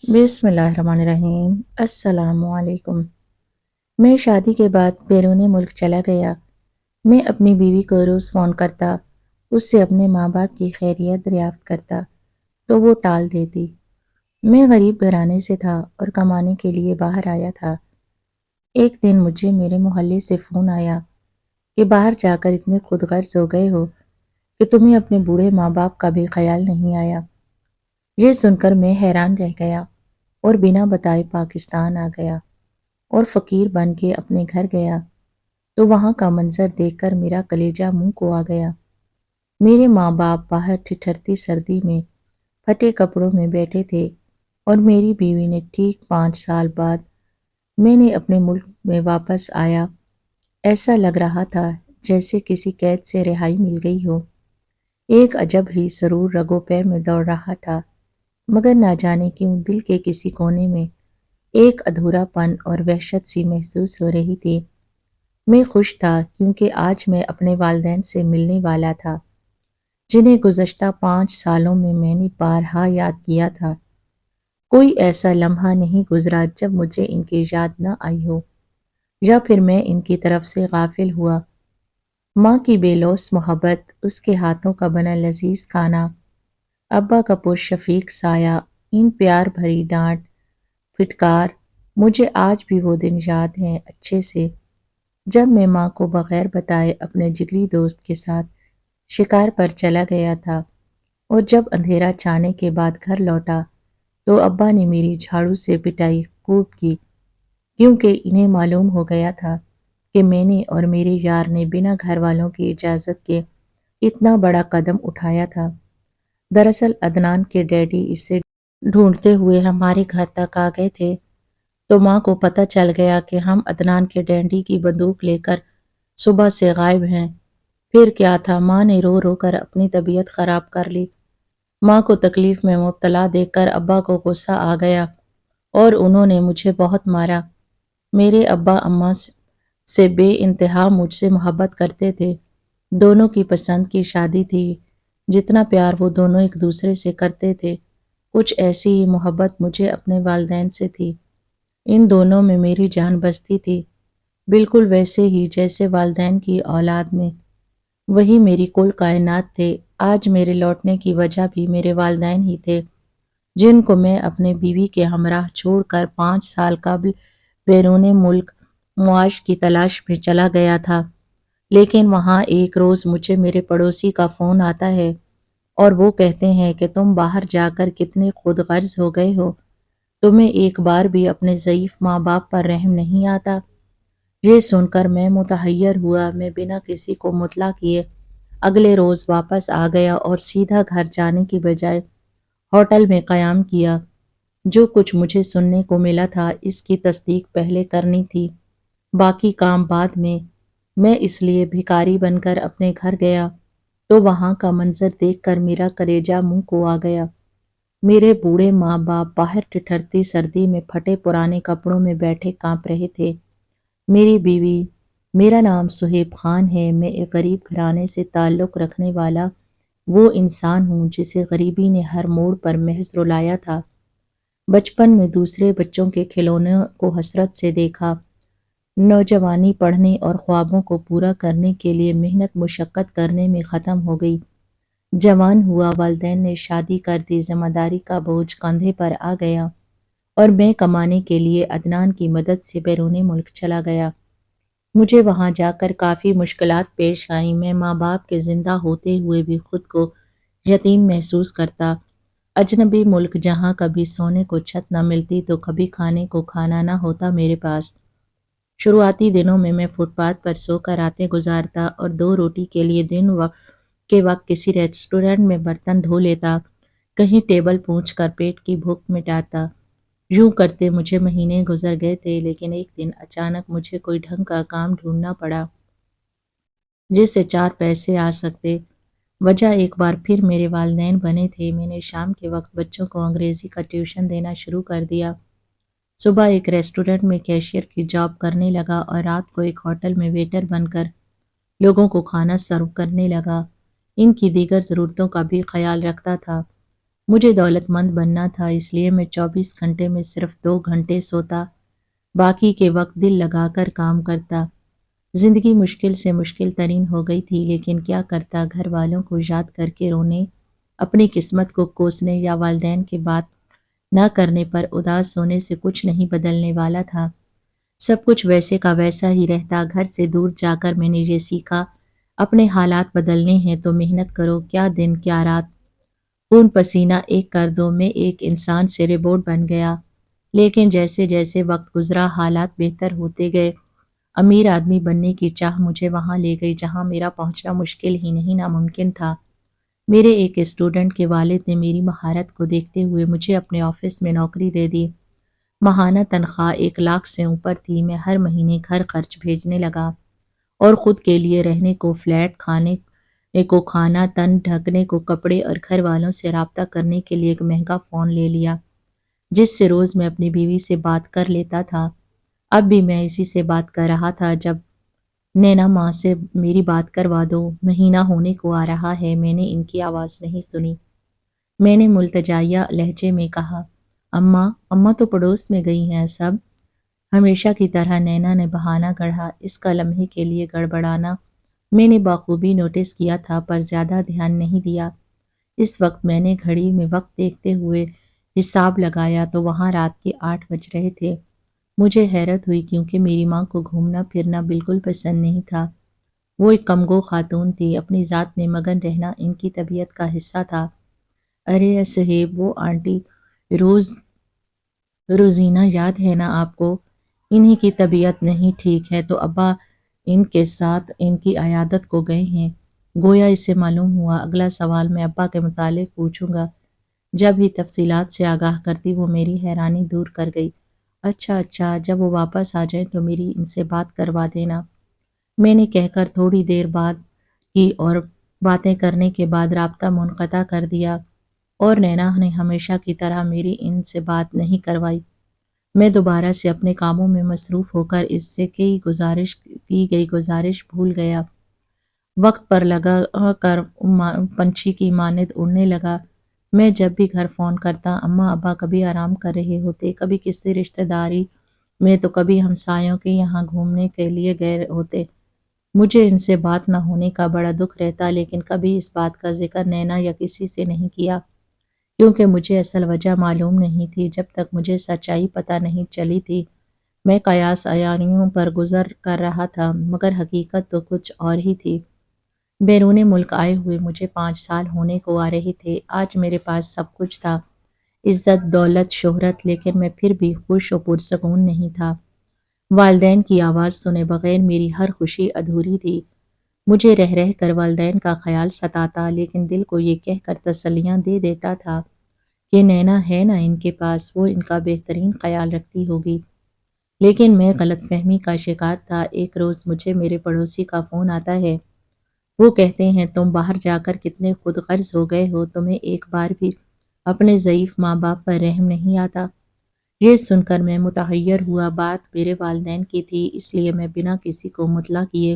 بسم اللہ الرحمن الرحیم۔ السلام علیکم۔ میں شادی کے بعد بیرون ملک چلا گیا۔ میں اپنی بیوی کو روز فون کرتا، اس سے اپنے ماں باپ کی خیریت دریافت کرتا تو وہ ٹال دیتی۔ میں غریب گھرانے سے تھا اور کمانے کے لیے باہر آیا تھا۔ ایک دن مجھے میرے محلے سے فون آیا کہ باہر جا کر اتنے خود غرض ہو گئے ہو کہ تمہیں اپنے بوڑھے ماں باپ کا بھی خیال نہیں آیا۔ یہ سن کر میں حیران رہ گیا اور بنا بتائے پاکستان آ گیا اور فقیر بن کے اپنے گھر گیا تو وہاں کا منظر دیکھ کر میرا کلیجہ منہ کو آ گیا۔ میرے ماں باپ باہر ٹھٹھرتی سردی میں پھٹے کپڑوں میں بیٹھے تھے اور میری بیوی نے ٹھیک 5 سال بعد میں نے اپنے ملک میں واپس آیا ایسا لگ رہا تھا جیسے کسی قید سے رہائی مل گئی ہو۔ ایک عجب ہی سرور رگوں پے میں دوڑ رہا تھا، مگر نہ جانے کیوں دل کے کسی کونے میں ایک ادھورا پن اور وحشت سی محسوس ہو رہی تھی۔ میں خوش تھا کیونکہ آج میں اپنے والدین سے ملنے والا تھا، جنہیں گزشتہ 5 سالوں میں نے بارہا یاد کیا تھا۔ کوئی ایسا لمحہ نہیں گزرا جب مجھے ان کی یاد نہ آئی ہو یا پھر میں ان کی طرف سے غافل ہوا۔ ماں کی بے لوث محبت، اس کے ہاتھوں کا بنا لذیذ کھانا، ابا کا پرشفیق سایہ، ان پیار بھری ڈانٹ پھٹکار، مجھے آج بھی وہ دن یاد ہیں اچھے سے، جب میں ماں کو بغیر بتائے اپنے جگری دوست کے ساتھ شکار پر چلا گیا تھا اور جب اندھیرا چھانے کے بعد گھر لوٹا تو ابا نے میری جھاڑو سے پٹائی خوب کی، کیونکہ انہیں معلوم ہو گیا تھا کہ میں نے اور میرے یار نے بنا گھر والوں کی اجازت کے اتنا بڑا قدم اٹھایا تھا۔ دراصل عدنان کے ڈیڈی اسے ڈھونڈتے ہوئے ہمارے گھر تک آ گئے تھے، تو ماں کو پتہ چل گیا کہ ہم عدنان کے ڈیڈی کی بندوق لے کر صبح سے غائب ہیں۔ پھر کیا تھا، ماں نے رو رو کر اپنی طبیعت خراب کر لی۔ ماں کو تکلیف میں مبتلا دیکھ کر ابا کو غصہ آ گیا اور انہوں نے مجھے بہت مارا۔ میرے ابا اماں سے بے انتہا مجھ سے محبت کرتے تھے، دونوں کی پسند کی شادی تھی، جتنا پیار وہ دونوں ایک دوسرے سے کرتے تھے کچھ ایسی ہی محبت مجھے اپنے والدین سے تھی۔ ان دونوں میں میری جان بستی تھی، بالکل ویسے ہی جیسے والدین کی اولاد میں، وہی میری کل کائنات تھے۔ آج میرے لوٹنے کی وجہ بھی میرے والدین ہی تھے، جن کو میں اپنے بیوی کے ہمراہ چھوڑ کر 5 سال قبل بیرون ملک معاش کی تلاش میں چلا گیا تھا۔ لیکن وہاں ایک روز مجھے میرے پڑوسی کا فون آتا ہے اور وہ کہتے ہیں کہ تم باہر جا کر کتنے خود غرض ہو گئے ہو، تمہیں ایک بار بھی اپنے ضعیف ماں باپ پر رحم نہیں آتا۔ یہ سن کر میں متحیر ہوا۔ میں بنا کسی کو مطلع کیے اگلے روز واپس آ گیا اور سیدھا گھر جانے کی بجائے ہوٹل میں قیام کیا۔ جو کچھ مجھے سننے کو ملا تھا اس کی تصدیق پہلے کرنی تھی، باقی کام بعد میں اس لیے بھکاری بن کر اپنے گھر گیا تو وہاں کا منظر دیکھ کر میرا کلیجہ منہ کو آ گیا۔ میرے بوڑھے ماں باپ باہر ٹھٹھرتی سردی میں پھٹے پرانے کپڑوں میں بیٹھے کانپ رہے تھے۔ میری بیوی، میرا نام سہیب خان ہے، میں ایک غریب گھرانے سے تعلق رکھنے والا وہ انسان ہوں جسے غریبی نے ہر موڑ پر محض رلایا تھا۔ بچپن میں دوسرے بچوں کے کھلونوں کو حسرت سے دیکھا، نوجوانی پڑھنے اور خوابوں کو پورا کرنے کے لیے محنت مشقت کرنے میں ختم ہو گئی۔ جوان ہوا، والدین نے شادی کر دی، ذمہ داری کا بوجھ کندھے پر آ گیا اور میں کمانے کے لیے عدنان کی مدد سے بیرون ملک چلا گیا۔ مجھے وہاں جا کر کافی مشکلات پیش آئیں۔ میں ماں باپ کے زندہ ہوتے ہوئے بھی خود کو یتیم محسوس کرتا۔ اجنبی ملک جہاں کبھی سونے کو چھت نہ ملتی تو کبھی کھانے کو کھانا نہ ہوتا میرے پاس۔ شروعاتی دنوں میں فٹ پاتھ پر سو کر راتیں گزارتا اور 2 روٹی کے لیے دن کے وقت کسی ریسٹورینٹ میں برتن دھو لیتا، کہیں ٹیبل پونچھ کر پیٹ کی بھوک مٹاتا۔ یوں کرتے مجھے مہینے گزر گئے تھے، لیکن ایک دن اچانک مجھے کوئی ڈھنگ کا کام ڈھونڈنا پڑا جس سے 4 پیسے آ سکتے۔ وجہ ایک بار پھر میرے والدین بنے تھے۔ میں نے شام کے وقت بچوں کو انگریزی کا ٹیوشن دینا شروع کر دیا، صبح ایک ریسٹورینٹ میں کیشیئر کی جاب کرنے لگا اور رات کو ایک ہوٹل میں ویٹر بن کر لوگوں کو کھانا سرو کرنے لگا۔ ان کی دیگر ضرورتوں کا بھی خیال رکھتا تھا۔ مجھے دولت مند بننا تھا، اس لیے میں 24 گھنٹے میں صرف 2 گھنٹے سوتا، باقی کے وقت دل لگا کر کام کرتا۔ زندگی مشکل سے مشکل ترین ہو گئی تھی، لیکن کیا کرتا، گھر والوں کو یاد کر کے رونے، اپنی قسمت کو کوسنے یا والدین کی بات نہ کرنے پر اداس ہونے سے کچھ نہیں بدلنے والا تھا۔ سب کچھ ویسے کا ویسا ہی رہتا۔ گھر سے دور جا کر میں نے یہ سیکھا، اپنے حالات بدلنے ہیں تو محنت کرو، کیا دن کیا رات، خون پسینہ ایک کر دو۔ میں ایک انسان سے روبوٹ بن گیا، لیکن جیسے جیسے وقت گزرا حالات بہتر ہوتے گئے۔ امیر آدمی بننے کی چاہ مجھے وہاں لے گئی جہاں میرا پہنچنا مشکل ہی نہیں ناممکن تھا۔ میرے ایک اسٹوڈنٹ کے والد نے میری مہارت کو دیکھتے ہوئے مجھے اپنے آفس میں نوکری دے دی۔ ماہانہ تنخواہ 1 لاکھ سے اوپر تھی۔ میں ہر مہینے گھر خرچ بھیجنے لگا اور خود کے لیے رہنے کو فلیٹ، کھانے کو کھانا، تن ڈھکنے کو کپڑے اور گھر والوں سے رابطہ کرنے کے لیے ایک مہنگا فون لے لیا جس سے روز میں اپنی بیوی سے بات کر لیتا تھا۔ اب بھی میں اسی سے بات کر رہا تھا جب نینا ماں سے میری بات کروا دو، مہینہ ہونے کو آ رہا ہے۔ میں نے ان کی آواز نہیں سنی۔ میں نے ملتجائیہ لہجے میں کہا، اماں تو پڑوس میں گئی ہیں سب۔ ہمیشہ کی طرح نینا نے بہانہ گڑھا، اس کا لمحے کے لیے گڑبڑانا میں نے بخوبی نوٹس کیا تھا پر زیادہ دھیان نہیں دیا۔ اس وقت میں نے گھڑی میں وقت دیکھتے ہوئے حساب لگایا تو وہاں رات کے 8 بج رہے تھے۔ مجھے حیرت ہوئی کیونکہ میری ماں کو گھومنا پھرنا بالکل پسند نہیں تھا۔ وہ ایک کمگو خاتون تھی، اپنی ذات میں مگن رہنا ان کی طبیعت کا حصہ تھا۔ ارے صہیب، وہ آنٹی روزینہ یاد ہے نا آپ کو؟ انہی کی طبیعت نہیں ٹھیک ہے تو ابا ان کے ساتھ ان کی عیادت کو گئے ہیں۔ گویا اسے معلوم ہوا اگلا سوال میں ابا کے متعلق پوچھوں گا۔ جب ہی تفصیلات سے آگاہ کرتی وہ میری حیرانی دور کر گئی۔ اچھا، جب وہ واپس آ جائیں تو میری ان سے بات کروا دینا، میں نے کہہ کر تھوڑی دیر بعد کی اور باتیں کرنے کے بعد رابطہ منقطع کر دیا اور نینا نے ہمیشہ کی طرح میری ان سے بات نہیں کروائی۔ میں دوبارہ سے اپنے کاموں میں مصروف ہو کر اس سے کی گئی گزارش بھول گیا۔ وقت پر لگا کر پنچھی کی مانند اڑنے لگا۔ میں جب بھی گھر فون کرتا، اماں ابا کبھی آرام کر رہے ہوتے، کبھی کسی رشتہ داری میں تو کبھی ہمسایوں کے یہاں گھومنے کے لیے گئے ہوتے۔ مجھے ان سے بات نہ ہونے کا بڑا دکھ رہتا، لیکن کبھی اس بات کا ذکر نینا یا کسی سے نہیں کیا کیونکہ مجھے اصل وجہ معلوم نہیں تھی۔ جب تک مجھے سچائی پتہ نہیں چلی تھی میں قیاس عیاریوں پر گزر کر رہا تھا، مگر حقیقت تو کچھ اور ہی تھی۔ بیرون ملک آئے ہوئے مجھے 5 سال ہونے کو آ رہے تھے۔ آج میرے پاس سب کچھ تھا، عزت، دولت، شہرت، لیکن میں پھر بھی خوش و پرسکون نہیں تھا۔ والدین کی آواز سنے بغیر میری ہر خوشی ادھوری تھی۔ مجھے رہ رہ کر والدین کا خیال ستاتا، لیکن دل کو یہ کہہ کر تسلیاں دے دیتا تھا کہ نینا ہے نا ان کے پاس، وہ ان کا بہترین خیال رکھتی ہوگی۔ لیکن میں غلط فہمی کا شکار تھا۔ ایک روز مجھے میرے پڑوسی کا فون آتا ہے۔ وہ کہتے ہیں تم باہر جا کر کتنے خود غرض ہو گئے ہو، تمہیں ایک بار بھی اپنے ضعیف ماں باپ پر رحم نہیں آتا۔ یہ سن کر میں متحیر ہوا۔ بات میرے والدین کی تھی، اس لیے میں بنا کسی کو مطلع کیے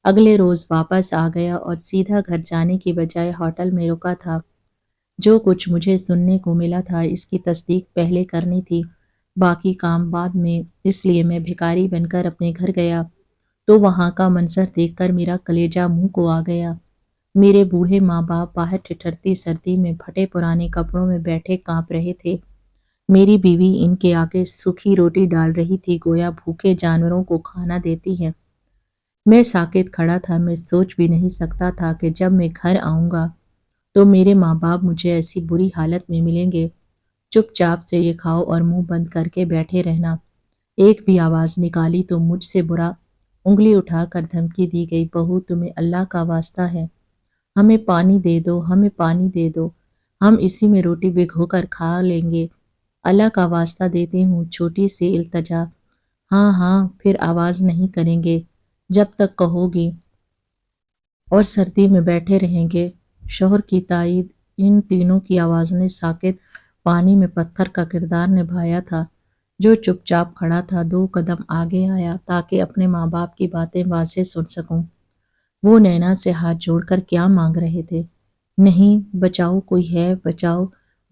اگلے روز واپس آ گیا اور سیدھا گھر جانے کی بجائے ہوٹل میں رکا تھا۔ جو کچھ مجھے سننے کو ملا تھا اس کی تصدیق پہلے کرنی تھی، باقی کام بعد میں، اس لیے میں بھکاری بن کر اپنے گھر گیا تو وہاں کا منظر دیکھ کر میرا کلیجہ منہ کو آ گیا۔ میرے بوڑھے ماں باپ باہر ٹھٹھرتی سردی میں پھٹے پرانے کپڑوں میں بیٹھے کانپ رہے تھے۔ میری بیوی ان کے آگے سوکھی روٹی ڈال رہی تھی، گویا بھوکے جانوروں کو کھانا دیتی ہے۔ میں ساکت کھڑا تھا۔ میں سوچ بھی نہیں سکتا تھا کہ جب میں گھر آؤں گا تو میرے ماں باپ مجھے ایسی بری حالت میں ملیں گے۔ چپ چاپ سے یہ کھاؤ اور منہ بند کر کے بیٹھے رہنا۔ ایک بھی آواز نکالی تو مجھ سے برا انگلی اٹھا کر دھمکی دی گئی، بہو تمہیں اللہ کا واسطہ ہے، ہمیں پانی دے دو، ہمیں پانی دے دو، ہم اسی میں روٹی بھگو کر کھا لیں گے، اللہ کا واسطہ دیتی ہوں۔ چھوٹی سی التجا، ہاں، پھر آواز نہیں کریں گے جب تک کہو گی اور سردی میں بیٹھے رہیں گے۔ شوہر کی تائید، ان تینوں کی آواز نے ساکت پانی میں پتھر کا کردار نبھایا تھا۔ جو چپ چاپ کھڑا تھا 2 قدم آگے آیا تاکہ اپنے ماں باپ کی باتیں واضح سن سکوں۔ وہ نینا سے ہاتھ جوڑ کر کیا مانگ رہے تھے؟ نہیں، بچاؤ، کوئی ہے، بچاؤ،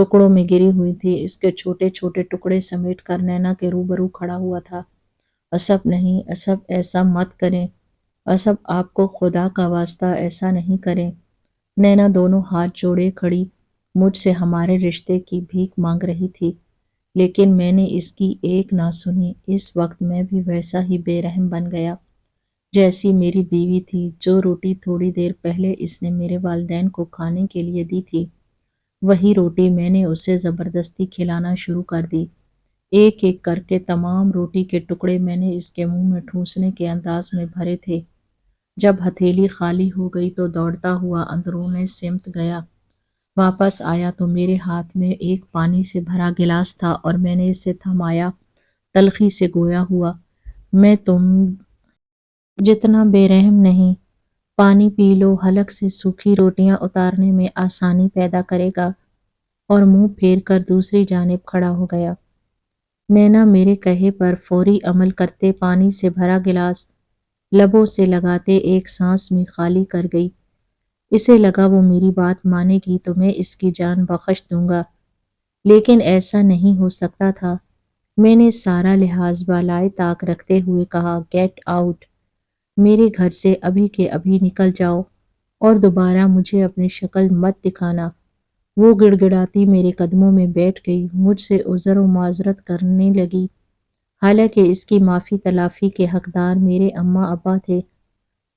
ٹکڑوں میں گری ہوئی تھی۔ اس کے چھوٹے چھوٹے ٹکڑے سمیٹ کر نینا کے روبرو کھڑا ہوا تھا۔ اسب نہیں، اسب ایسا مت کریں، اسب آپ کو خدا کا واسطہ ایسا نہیں کریں۔ نینا دونوں ہاتھ جوڑے کھڑی مجھ سے ہمارے رشتے کی بھیک مانگ رہی تھی، لیکن میں نے اس کی ایک نہ سنی۔ اس وقت میں بھی ویسا ہی بے رحم بن گیا جیسی میری بیوی تھی، جو روٹی تھوڑی دیر پہلے اس نے میرے والدین کو کھانے کے لیے دی تھی، وہی روٹی میں نے اسے زبردستی کھلانا شروع کر دی۔ ایک ایک کر کے تمام روٹی کے ٹکڑے میں نے اس کے منہ میں ٹھوسنے کے انداز میں بھرے تھے۔ جب ہتھیلی خالی ہو گئی تو دوڑتا ہوا اندرون سمت گیا۔ واپس آیا تو میرے ہاتھ میں ایک پانی سے بھرا گلاس تھا اور میں نے اسے تھمایا، تلخی سے گویا ہوا، میں تم جتنا بے رحم نہیں، پانی پی لو، حلق سے سوکھی روٹیاں اتارنے میں آسانی پیدا کرے گا، اور منہ پھیر کر دوسری جانب کھڑا ہو گیا۔ نینا میرے کہے پر فوری عمل کرتے پانی سے بھرا گلاس لبوں سے لگاتے ایک سانس میں خالی کر گئی۔ اسے لگا وہ میری بات مانے گی تو میں اس کی جان بخش دوں گا، لیکن ایسا نہیں ہو سکتا تھا۔ میں نے سارا لحاظ بالائے طاق رکھتے ہوئے کہا، گیٹ آؤٹ، میرے گھر سے ابھی کے ابھی نکل جاؤ اور دوبارہ مجھے اپنی شکل مت دکھانا۔ وہ گڑ گڑاتی میرے قدموں میں بیٹھ گئی، مجھ سے عذر و معذرت کرنے لگی، حالانکہ اس کی معافی تلافی کے حقدار میرے اماں ابا تھے۔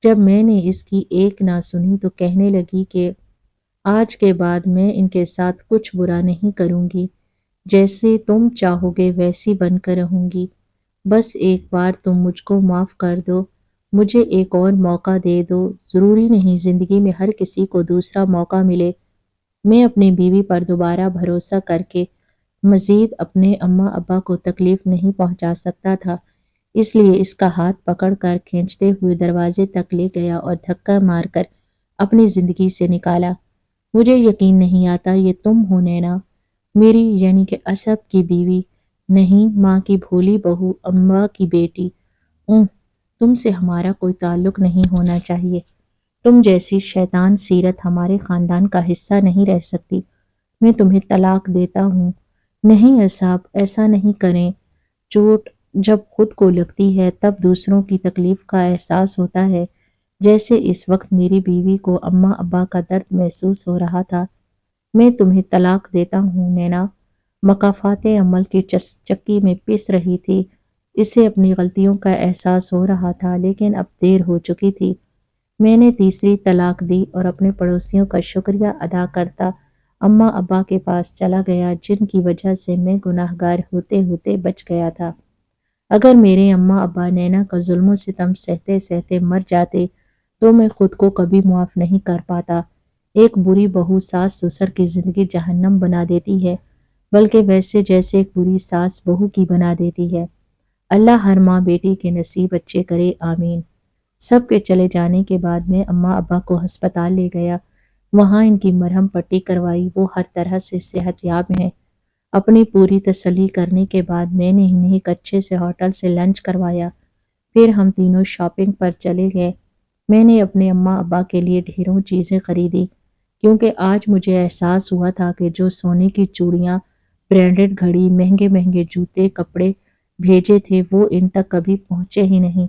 جب میں نے اس کی ایک نہ سنی تو کہنے لگی کہ آج کے بعد میں ان کے ساتھ کچھ برا نہیں کروں گی، جیسے تم چاہو گے ویسی بن کر رہوں گی، بس ایک بار تم مجھ کو معاف کر دو، مجھے ایک اور موقع دے دو۔ ضروری نہیں زندگی میں ہر کسی کو دوسرا موقع ملے۔ میں اپنی بیوی پر دوبارہ بھروسہ کر کے مزید اپنے اماں ابا کو تکلیف نہیں پہنچا سکتا تھا، اس لیے اس کا ہاتھ پکڑ کر کھینچتے ہوئے دروازے تک لے گیا اور دھکا مار کر اپنی زندگی سے نکالا۔ مجھے یقین نہیں آتا یہ تم ہو نینا، میری یعنی کہ اسب کی بیوی، نہیں ماں کی بھولی بہو، اماں کی بیٹی۔ تم سے ہمارا کوئی تعلق نہیں ہونا چاہیے، تم جیسی شیطان سیرت ہمارے خاندان کا حصہ نہیں رہ سکتی، میں تمہیں طلاق دیتا ہوں۔ نہیں اساب، ایسا نہیں کریں، چوٹ جب خود کو لگتی ہے تب دوسروں کی تکلیف کا احساس ہوتا ہے، جیسے اس وقت میری بیوی کو اماں ابا کا درد محسوس ہو رہا تھا۔ میں تمہیں طلاق دیتا ہوں نینا۔ مکافات عمل کی چکی میں پس رہی تھی، اسے اپنی غلطیوں کا احساس ہو رہا تھا، لیکن اب دیر ہو چکی تھی۔ میں نے تیسری طلاق دی اور اپنے پڑوسیوں کا شکریہ ادا کرتا اماں ابا کے پاس چلا گیا، جن کی وجہ سے میں گناہگار ہوتے ہوتے بچ گیا تھا۔ اگر میرے اماں ابا نینا کا ظلم و ستم سہتے سہتے مر جاتے تو میں خود کو کبھی معاف نہیں کر پاتا۔ ایک بری بہو ساس سسر کی زندگی جہنم بنا دیتی ہے، بلکہ ویسے جیسے ایک بری ساس بہو کی بنا دیتی ہے۔ اللہ ہر ماں بیٹی کے نصیب اچھے کرے، آمین۔ سب کے چلے جانے کے بعد میں اماں ابا کو ہسپتال لے گیا، وہاں ان کی مرہم پٹی کروائی، وہ ہر طرح سے صحت یاب ہیں۔ اپنی پوری تسلی کرنے کے بعد میں نے انہیں ایک اچھے سے ہوٹل سے لنچ کروایا، پھر ہم تینوں شاپنگ پر چلے گئے۔ میں نے اپنے اماں ابا کے لیے ڈھیروں چیزیں خریدی، کیونکہ آج مجھے احساس ہوا تھا کہ جو سونے کی چوڑیاں، برانڈڈ گھڑی، مہنگے مہنگے جوتے، کپڑے بھیجے تھے وہ ان تک کبھی پہنچے ہی نہیں۔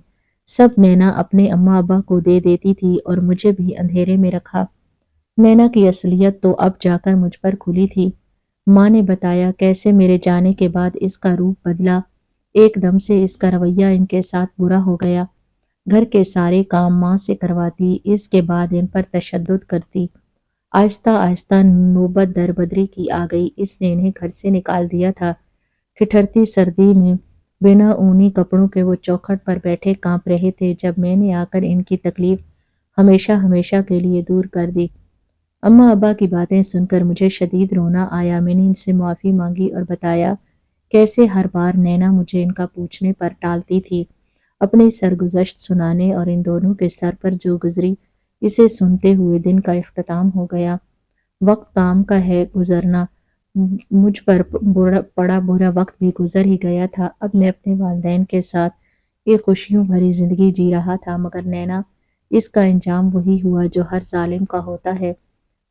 سب نینا اپنے اماں ابا کو دے دیتی تھی اور مجھے بھی اندھیرے میں رکھا۔ نینا کی اصلیت تو اب جا کر مجھ پر کھلی تھی۔ ماں نے بتایا کیسے میرے جانے کے بعد اس کا روپ بدلا، ایک دم سے اس کا رویہ ان کے ساتھ برا ہو گیا۔ گھر کے سارے کام ماں سے کرواتی، اس کے بعد ان پر تشدد کرتی۔ آہستہ آہستہ نوبت دربدری کی آ گئی، اس نے انہیں گھر سے نکال دیا تھا۔ ٹھٹھرتی سردی میں بنا اونی کپڑوں کے وہ چوکھٹ پر بیٹھے کانپ رہے تھے جب میں نے آ کر ان کی تکلیف ہمیشہ ہمیشہ کے لیے دور کر دی۔ اماں ابا کی باتیں سن کر مجھے شدید رونا آیا۔ میں نے ان سے معافی مانگی اور بتایا کیسے ہر بار نینا مجھے ان کا پوچھنے پر ٹالتی تھی۔ اپنی سرگزشت سنانے اور ان دونوں کے سر پر جو گزری اسے سنتے ہوئے دن کا اختتام ہو گیا۔ وقت کام کا ہے گزرنا، مجھ پر پڑا برا وقت بھی گزر ہی گیا تھا۔ اب میں اپنے والدین کے ساتھ ایک خوشیوں بھری زندگی جی رہا تھا، مگر نینا، اس کا انجام وہی ہوا جو ہر ظالم کا ہوتا ہے۔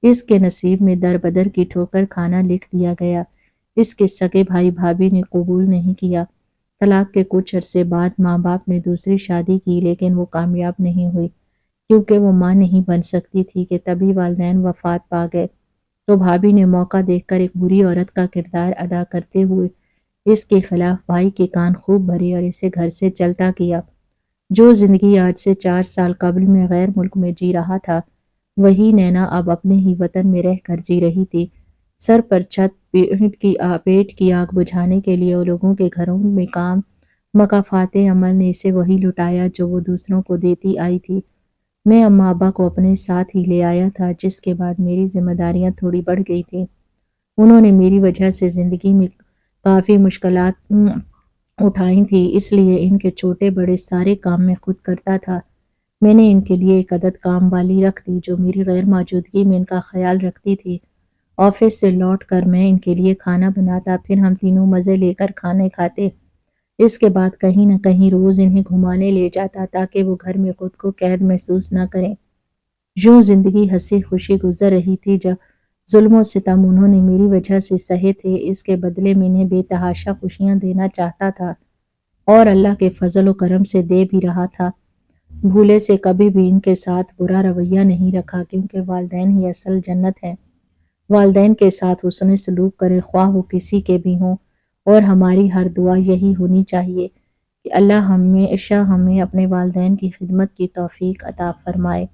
اس کے نصیب میں در بدر کی ٹھوکر کھانا لکھ دیا گیا۔ اس کے سگے بھائی بھابھی نے قبول نہیں کیا۔ طلاق کے کچھ عرصے بعد ماں باپ نے دوسری شادی کی، لیکن وہ کامیاب نہیں ہوئی کیونکہ وہ ماں نہیں بن سکتی تھی کہ تبھی والدین وفات پا گئے۔ تو بھابھی نے موقع دیکھ کر ایک بری عورت کا کردار ادا کرتے ہوئے اس کے خلاف بھائی کے کان خوب بھرے اور اسے گھر سے چلتا کیا۔ جو زندگی آج سے 4 سال قبل میں غیر ملک میں جی رہا تھا، وہی نینا اب اپنے ہی وطن میں رہ کر جی رہی تھی۔ سر پر چھت، پیٹ کی آگ بجھانے کے لیے اور لوگوں کے گھروں میں کام، مکافات عمل نے اسے وہی لٹایا جو وہ دوسروں کو دیتی آئی تھی۔ میں اماں ابا کو اپنے ساتھ ہی لے آیا تھا، جس کے بعد میری ذمہ داریاں تھوڑی بڑھ گئی تھیں۔ انہوں نے میری وجہ سے زندگی میں کافی مشکلات اٹھائی تھی، اس لیے ان کے چھوٹے بڑے سارے کام میں خود کرتا تھا۔ میں نے ان کے لیے ایک عدد کام والی رکھ دی جو میری غیر موجودگی میں ان کا خیال رکھتی تھی۔ آفس سے لوٹ کر میں ان کے لیے کھانا بناتا، پھر ہم تینوں مزے لے کر کھانے کھاتے۔ اس کے بعد کہیں نہ کہیں روز انہیں گھمانے لے جاتا تاکہ وہ گھر میں خود کو قید محسوس نہ کریں۔ یوں زندگی ہنسی خوشی گزر رہی تھی۔ جب ظلم و ستم انہوں نے میری وجہ سے سہے تھے، اس کے بدلے میں انہیں بے تحاشا خوشیاں دینا چاہتا تھا اور اللہ کے فضل و کرم سے دے بھی رہا تھا۔ بھولے سے کبھی بھی ان کے ساتھ برا رویہ نہیں رکھا، کیونکہ والدین ہی اصل جنت ہے۔ والدین کے ساتھ حسن سلوک کریں، خواہ وہ کسی کے بھی ہوں، اور ہماری ہر دعا یہی ہونی چاہیے کہ اللہ ہمیشہ ہمیں اپنے والدین کی خدمت کی توفیق عطا فرمائے۔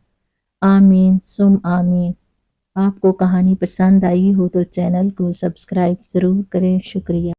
آمین ثم آمین۔ آپ کو کہانی پسند آئی ہو تو چینل کو سبسکرائب ضرور کریں۔ شکریہ۔